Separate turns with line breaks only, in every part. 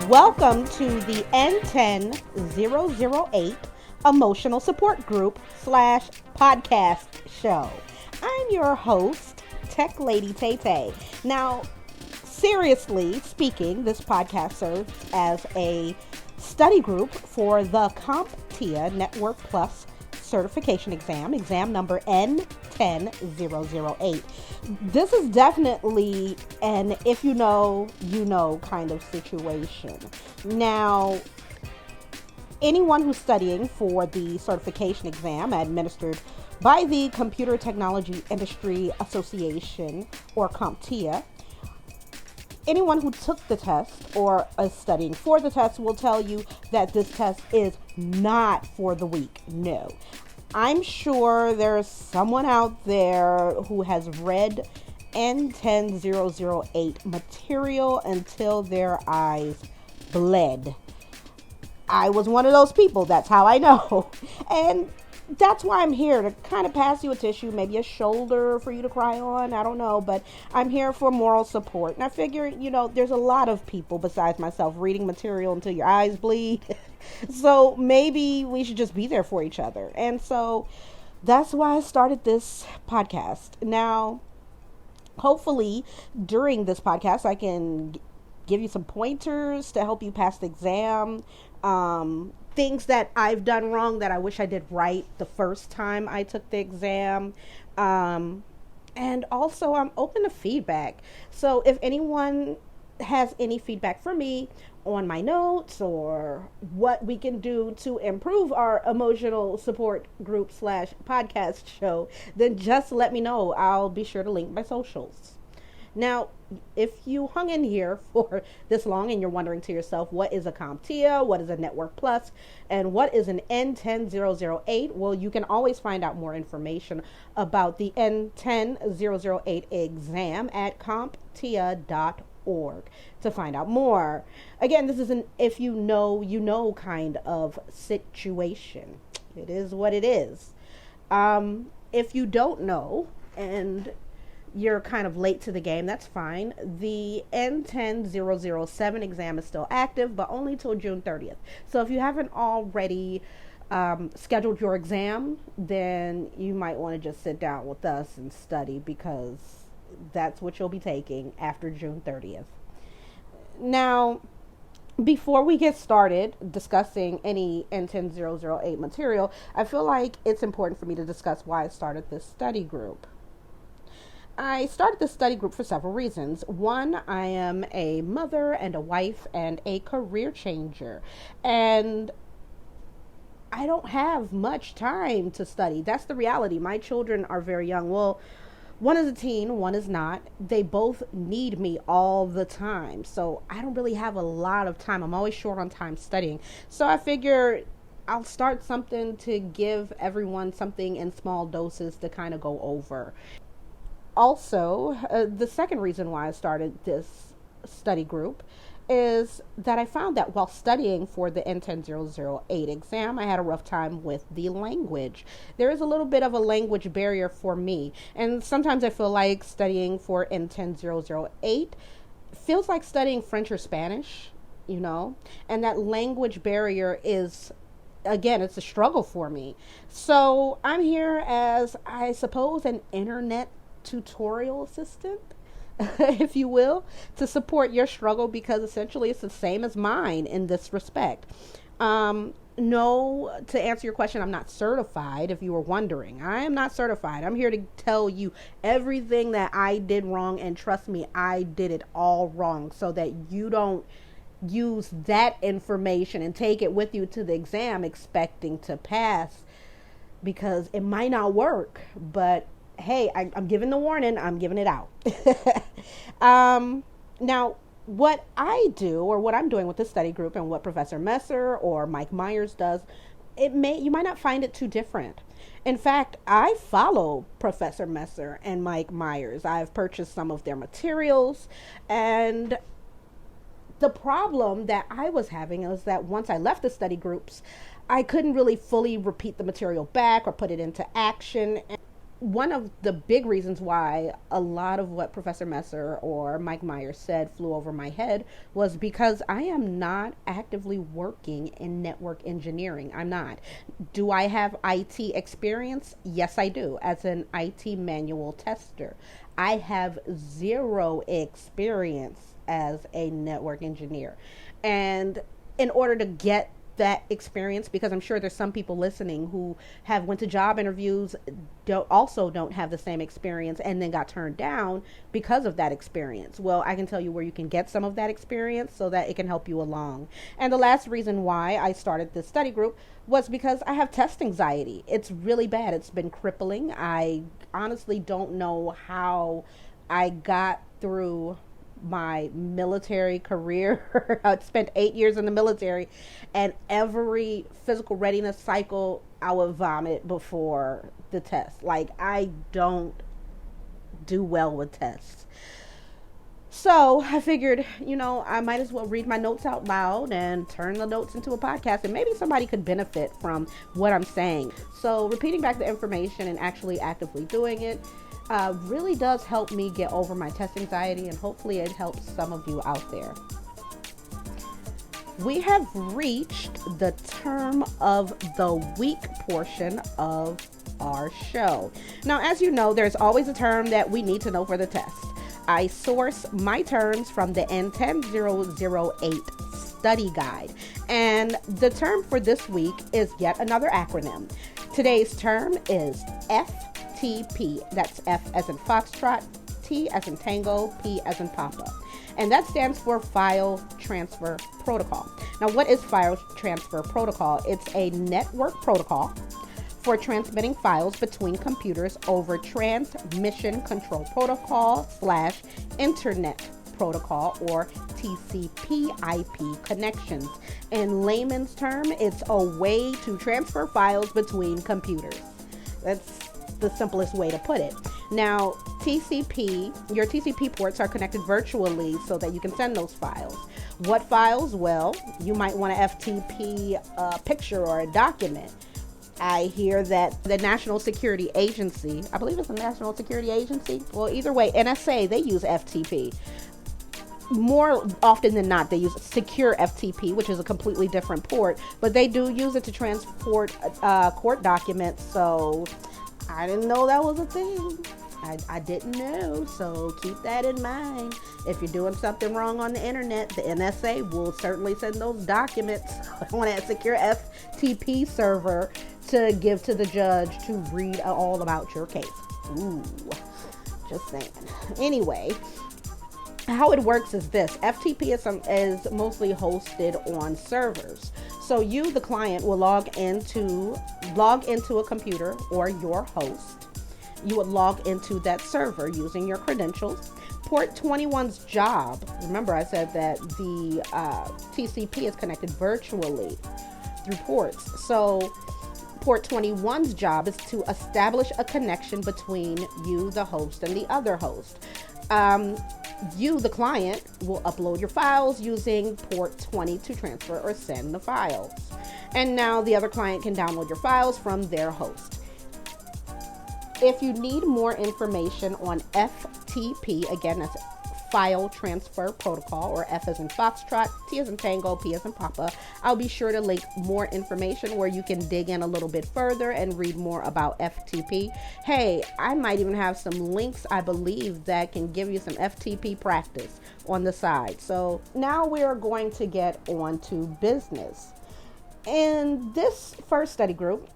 Welcome to the N10-008 Emotional Support Group / podcast show. I'm your host, Tech Lady Tay Tay. Now, seriously speaking, this podcast serves as a study group for the CompTIA Network Plus certification exam number N10-008. This is definitely an if you know, you know kind of situation. Now, anyone who's studying for the certification exam administered by the Computer Technology Industry Association, or CompTIA, anyone who took the test or is studying for the test will tell you that this test is not for the weak. No. I'm sure there's someone out there who has read N10-008 material until their eyes bled. I was one of those people. That's how I know. And that's why I'm here, to kind of pass you a tissue, maybe a shoulder for you to cry on. I don't know, but I'm here for moral support. And I figure, there's a lot of people besides myself reading material until your eyes bleed. So maybe we should just be there for each other. And so that's why I started this podcast. Now, hopefully during this podcast, I can give you some pointers to help you pass the exam. Things that I've done wrong that I wish I did right the first time I took the exam. And also I'm open to feedback. So if anyone has any feedback for me on my notes or what we can do to improve our emotional support group / podcast show, then just let me know. I'll be sure to link my socials. Now, if you hung in here for this long and you're wondering to yourself, what is a CompTIA, what is a Network Plus, and what is an N10-008, well, you can always find out more information about the N10-008 exam at CompTIA.org to find out more. Again, this is an if you know, you know kind of situation. It is what it is. If you don't know and you're kind of late to the game, that's fine. The N10-007 exam is still active, but only till June 30th. So if you haven't already scheduled your exam, then you might want to just sit down with us and study, because that's what you'll be taking after June 30th. Now, before we get started discussing any N10-008 material, I feel like it's important for me to discuss why I started this study group. I started this study group for several reasons. One, I am a mother and a wife and a career changer, and I don't have much time to study. That's the reality. My children are very young. Well, one is a teen, one is not. They both need me all the time, so I don't really have a lot of time. I'm always short on time studying. So I figure I'll start something to give everyone something in small doses to kind of go over. Also, the second reason why I started this study group is that I found that while studying for the N10-008 exam, I had a rough time with the language. There is a little bit of a language barrier for me, and sometimes I feel like studying for N10-008 feels like studying French or Spanish, and that language barrier is, again, it's a struggle for me. So I'm here as, I suppose, an internet tutorial assistant, if you will, to support your struggle, because essentially it's the same as mine in this respect. No, to answer your question, I'm not certified, if you were wondering. I am not certified. I'm here to tell you everything that I did wrong, and trust me, I did it all wrong, so that you don't use that information and take it with you to the exam expecting to pass, because it might not work. But hey, I'm giving the warning. I'm giving it out. Now, what I do, or what I'm doing with this study group, and what Professor Messer or Mike Myers does, you might not find it too different. In fact, I follow Professor Messer and Mike Myers. I've purchased some of their materials, and the problem that I was having is that once I left the study groups, I couldn't really fully repeat the material back or put it into action. one of the big reasons why a lot of what Professor Messer or Mike Myers said flew over my head was because I am not actively working in network engineering. I'm not. Do I have IT experience? Yes, I do, as an IT manual tester. I have zero experience as a network engineer. And in order to get that experience, because I'm sure there's some people listening who have went to job interviews, don't have the same experience and then got turned down because of that experience. Well, I can tell you where you can get some of that experience so that it can help you along. And the last reason why I started this study group was because I have test anxiety. It's really bad. It's been crippling. I honestly don't know how I got through my military career. I spent 8 years in the military, and every physical readiness cycle I would vomit before the test. Like, I don't do well with tests. So I figured, I might as well read my notes out loud and turn the notes into a podcast, and maybe somebody could benefit from what I'm saying. So repeating back the information and actually actively doing it really does help me get over my test anxiety, and hopefully it helps some of you out there. We have reached the term of the week portion of our show. Now, as you know, there's always a term that we need to know for the test. I source my terms from the N10-008 study guide. And the term for this week is yet another acronym. Today's term is FTP. That's F as in Foxtrot, T as in Tango, P as in Papa. And that stands for File Transfer Protocol. Now, what is File Transfer Protocol? It's a network protocol for transmitting files between computers over Transmission Control Protocol / Internet Protocol, or TCP/IP connections. In layman's term, it's a way to transfer files between computers. That's the simplest way to put it. Now, your TCP ports are connected virtually so that you can send those files. What files? Well, you might want to FTP a picture or a document. I hear that the National Security Agency, I believe it's the National Security Agency, well, either way, NSA, they use FTP. More often than not, they use secure FTP, which is a completely different port, but they do use it to transport court documents. So I didn't know that was a thing. I didn't know, so keep that in mind. If you're doing something wrong on the internet, the NSA will certainly send those documents on a secure FTP server to give to the judge to read all about your case. Ooh, just saying. Anyway, how it works is this. FTP is mostly hosted on servers. So you, the client, will log into a computer or your host. You would log into that server using your credentials. Port 21's job, remember I said that the TCP is connected virtually through ports. So Port 21's job is to establish a connection between you, the host, and the other host. You, the client, will upload your files using port 20 to transfer or send the files. And now the other client can download your files from their host. If you need more information on FTP, again, that's File Transfer Protocol, or F as in Foxtrot, T as in Tango, P as in Papa, I'll be sure to link more information where you can dig in a little bit further and read more about FTP. Hey, I might even have some links, I believe, that can give you some FTP practice on the side. So now we're going to get on to business. In this first study group,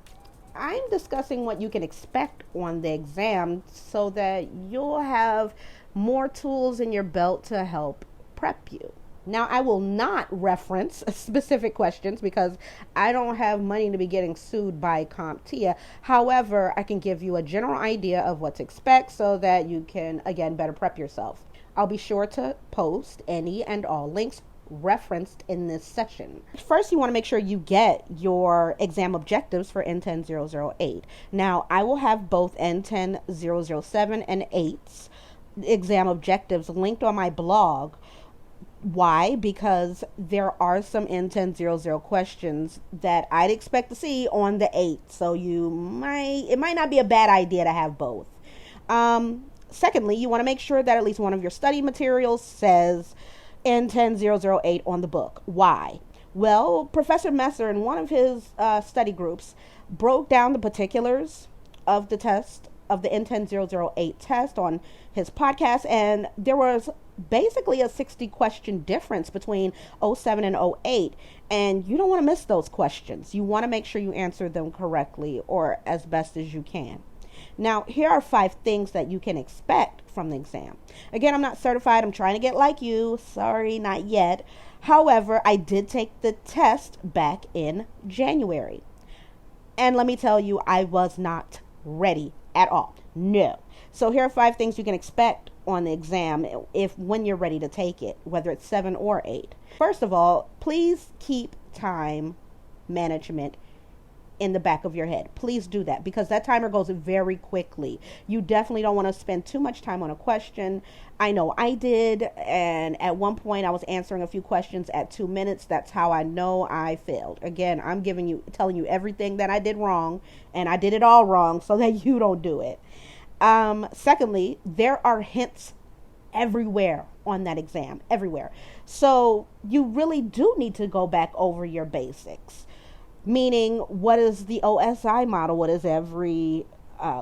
I'm discussing what you can expect on the exam so that you'll have more tools in your belt to help prep you. Now, I will not reference specific questions because I don't have money to be getting sued by CompTIA. However, I can give you a general idea of what to expect so that you can, again, better prep yourself. I'll be sure to post any and all links referenced in this session. First, you want to make sure you get your exam objectives for N10-008. Now, I will have both N10-007 and 8's exam objectives linked on my blog Why? Because there are some N10-008 questions that I'd expect to see on the 8th. So it might not be a bad idea to have both. Secondly, you want to make sure that at least one of your study materials says N10-008 on the book. Why? Well, Professor Messer in one of his study groups broke down the particulars of the test, of the N10-008 test on his podcast, and there was basically a 60 question difference between '07 and '08, and you don't want to miss those questions. You want to make sure you answer them correctly or as best as you can. Now, here are 5 things that you can expect from the exam. Again, I'm not certified. I'm trying to get like you. Sorry, not yet. However, I did take the test back in January. And let me tell you, I was not ready at all. No. So here are 5 things you can expect on the exam when you're ready to take it, whether it's 7 or 8. First of all, please keep time management in the back of your head. Please do that, because that timer goes very quickly. You definitely don't want to spend too much time on a question. I know I did, and at one point I was answering a few questions at 2 minutes. That's how I know I failed. Again, I'm telling you everything that I did wrong, and I did it all wrong so that you don't do it. Secondly, there are hints everywhere on that exam, everywhere. So you really do need to go back over your basics. Meaning, what is the OSI model? What is every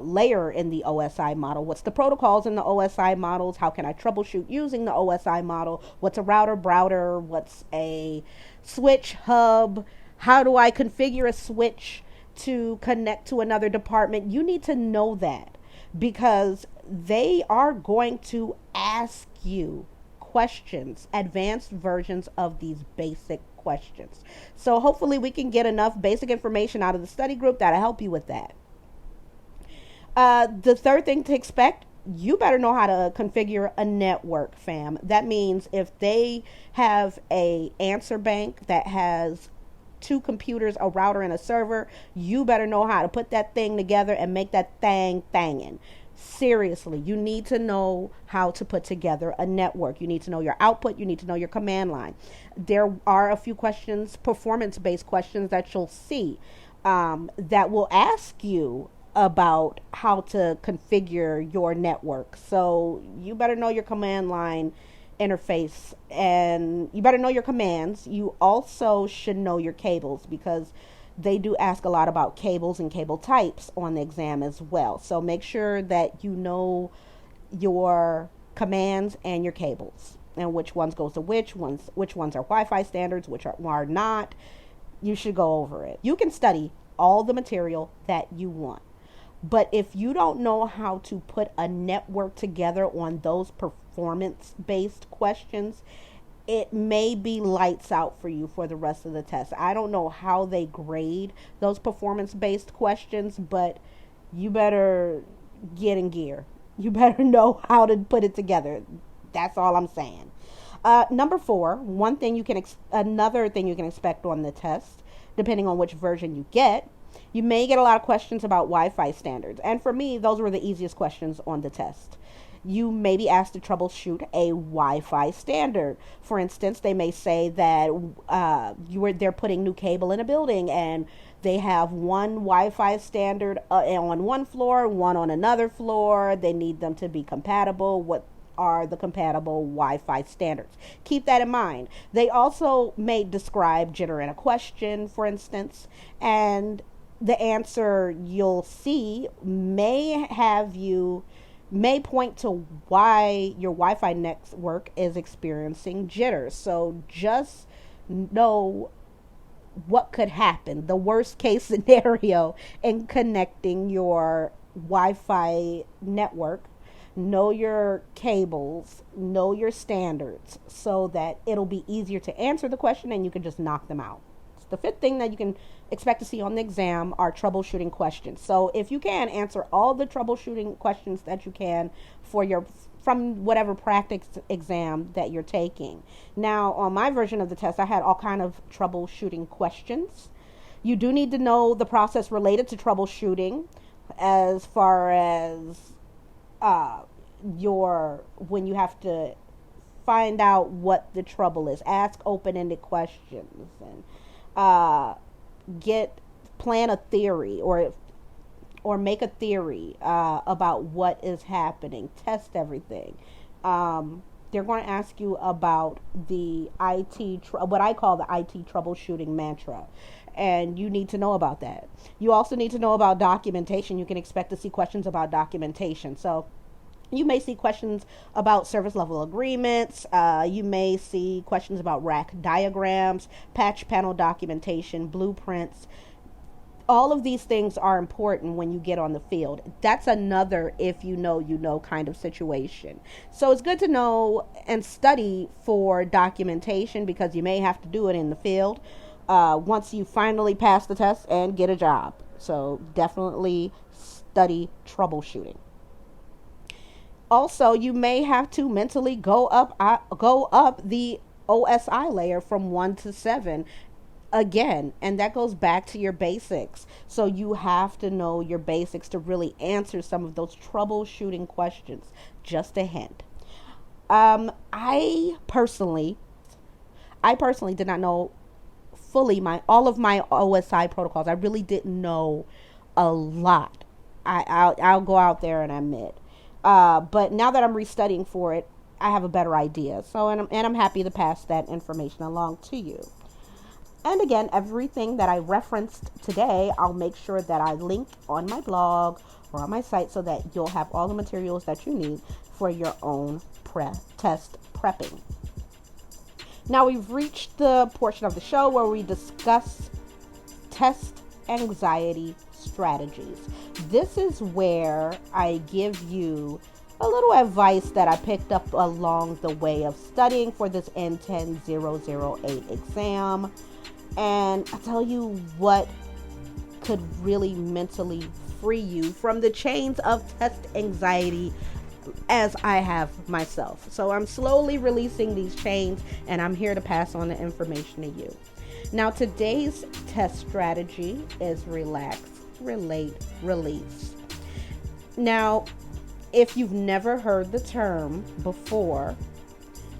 layer in the OSI model? What's the protocols in the OSI models? How can I troubleshoot using the OSI model? What's a router? What's a switch hub? How do I configure a switch to connect to another department? You need to know that, because they are going to ask you questions, advanced versions of these basic questions. So hopefully we can get enough basic information out of the study group that'll help you with that. The third thing to expect, you better know how to configure a network, fam. That means if they have a answer bank that has 2 computers, a router, and a server, you better know how to put that thing together and make that thing thangin'. Seriously, you need to know how to put together a network. You need to know your output. You need to know your command line. There are a few questions, performance-based questions that you'll see that will ask you about how to configure your network. So you better know your command line interface, and you better know your commands. You also should know your cables, because they do ask a lot about cables and cable types on the exam as well. So make sure that you know your commands and your cables, and which ones goes to which ones are Wi-Fi standards, which are not. You should go over it. You can study all the material that you want, but if you don't know how to put a network together on those performance-based questions, it may be lights out for you for the rest of the test. I don't know how they grade those performance-based questions, but you better get in gear. You better know how to put it together. That's all I'm saying. Number 4, another thing you can expect on the test, depending on which version you get, you may get a lot of questions about Wi-Fi standards. And for me, those were the easiest questions on the test. You may be asked to troubleshoot a Wi-Fi standard. For instance, they may say that they're putting new cable in a building, and they have one Wi-Fi standard on one floor, one on another floor. They need them to be compatible. What are the compatible Wi-Fi standards? Keep that in mind. They also may describe jitter in a question, for instance, and the answer you'll see may point to why your Wi-Fi network is experiencing jitters. So just know what could happen, the worst case scenario in connecting your Wi-Fi network. Know your cables, know your standards, so that it'll be easier to answer the question and you can just knock them out. The 5th thing that you can expect to see on the exam are troubleshooting questions. So if you can, answer all the troubleshooting questions that you can from whatever practice exam that you're taking. Now, on my version of the test, I had all kind of troubleshooting questions. You do need to know the process related to troubleshooting, as far as when you have to find out what the trouble is. Ask open-ended questions and uh, get plan a theory or make a theory about what is happening. Test everything. They're going to ask you about the what I call the IT troubleshooting mantra. And you need to know about that. You also need to know about documentation. You can expect to see questions about documentation. So you may see questions about service level agreements. You may see questions about rack diagrams, patch panel documentation, blueprints. All of these things are important when you get on the field. That's another if you know kind of situation. So it's good to know and study for documentation because you may have to do it in the field once you finally pass the test and get a job. So definitely study troubleshooting. Also, you may have to mentally go up the OSI layer from 1 to 7 again, and that goes back to your basics. So you have to know your basics to really answer some of those troubleshooting questions. Just a hint. I personally did not know fully all of my OSI protocols. I really didn't know a lot. I'll go out there and admit. But now that I'm restudying for it, I have a better idea. So, and I'm happy to pass that information along to you. And again, everything that I referenced today, I'll make sure that I link on my blog or on my site so that you'll have all the materials that you need for your own test prepping. Now we've reached the portion of the show where we discuss test anxiety strategies. This is where I give you a little advice that I picked up along the way of studying for this N10-008 exam. And I tell you what could really mentally free you from the chains of test anxiety as I have myself. So I'm slowly releasing these chains and I'm here to pass on the information to you. Now today's test strategy is relax, relate, release. Now, if you've never heard the term before,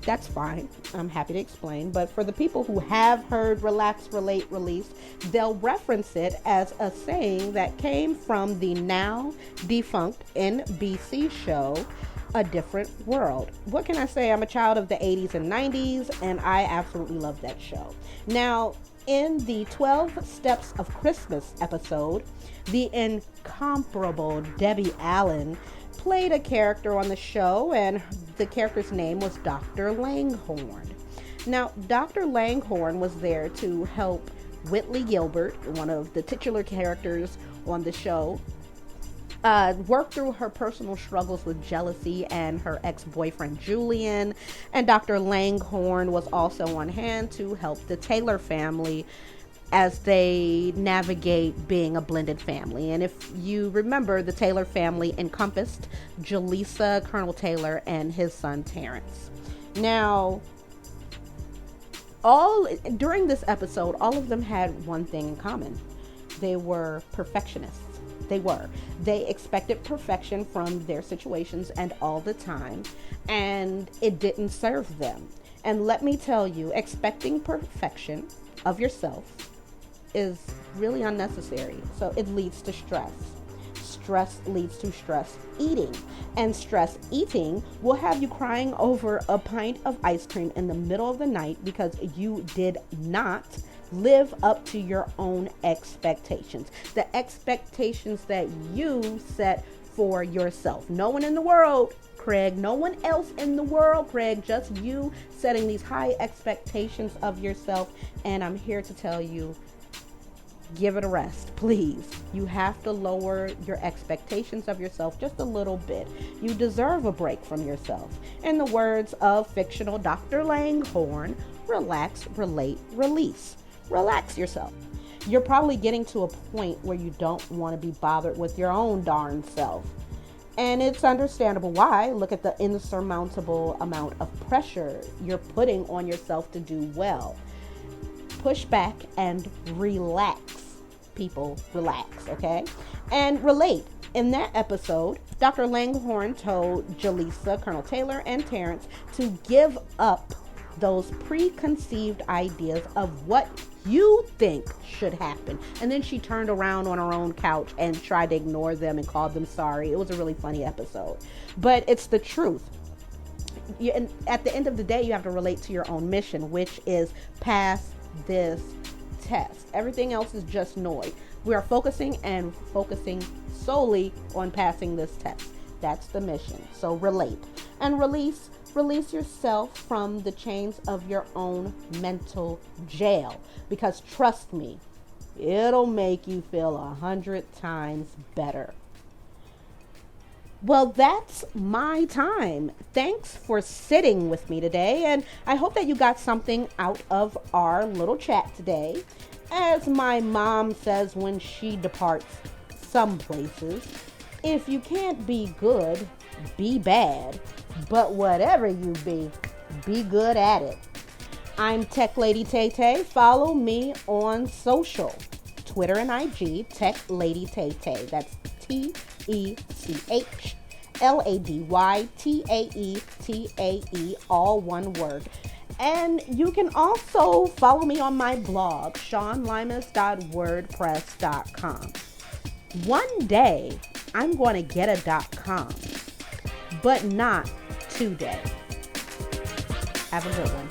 that's fine. I'm happy to explain. But for the people who have heard relax, relate, release, they'll reference it as a saying that came from the now defunct NBC show, A Different World. What can I say? I'm a child of the 80s and 90s, and I absolutely love that show. Now, in the 12 Steps of Christmas episode, the incomparable Debbie Allen played a character on the show, and the character's name was Dr. Langhorne. Now, Dr. Langhorne was there to help Whitley Gilbert, one of the titular characters on the show, work through her personal struggles with jealousy and her ex-boyfriend Julian. And Dr. Langhorne was also on hand to help the Taylor family as they navigate being a blended family. And if you remember, the Taylor family encompassed Jaleesa, Colonel Taylor, and his son Terrence. Now, during this episode, all of them had one thing in common. They were perfectionists. They expected perfection from their situations and all the time, and it didn't serve them. And let me tell you, expecting perfection of yourself is really unnecessary. So it leads to stress. Stress leads to stress eating. And stress eating will have you crying over a pint of ice cream in the middle of the night because you did not live up to your own expectations. The expectations that you set for yourself. No one in the world, Craig. No one else in the world, Craig. Just you setting these high expectations of yourself. And I'm here to tell you, give it a rest, please. You have to lower your expectations of yourself just a little bit. You deserve a break from yourself. In the words of fictional Dr. Langhorne, relax, relate, release. Relax yourself. You're probably getting to a point where you don't want to be bothered with your own darn self. And it's understandable why. Look at the insurmountable amount of pressure you're putting on yourself to do well. Push back and relax. People, relax, okay? And relate. In that episode, Dr. Langhorne told Jaleesa, Colonel Taylor, and Terrence to give up those preconceived ideas of what you think should happen. And then she turned around on her own couch and tried to ignore them and called them sorry. It was a really funny episode. But it's the truth. And at the end of the day, you have to relate to your own mission, which is pass this test. Everything else is just noise. We are focusing solely on passing this test. That's the mission. So relate and release yourself from the chains of your own mental jail, because trust me, it'll make you feel 100 times better. Well, that's my time. Thanks for sitting with me today, and I hope that you got something out of our little chat today. As my mom says when she departs some places, if you can't be good, be bad. But whatever you be good at it. I'm Tech Lady Tay Tay. Follow me on social, Twitter and IG, Tech Lady Tay Tay. That's TECHLADYTAETAE, all one word. And you can also follow me on my blog, SeanLimas.wordpress.com. One day, I'm going to get a .com, but not today. Have a good one.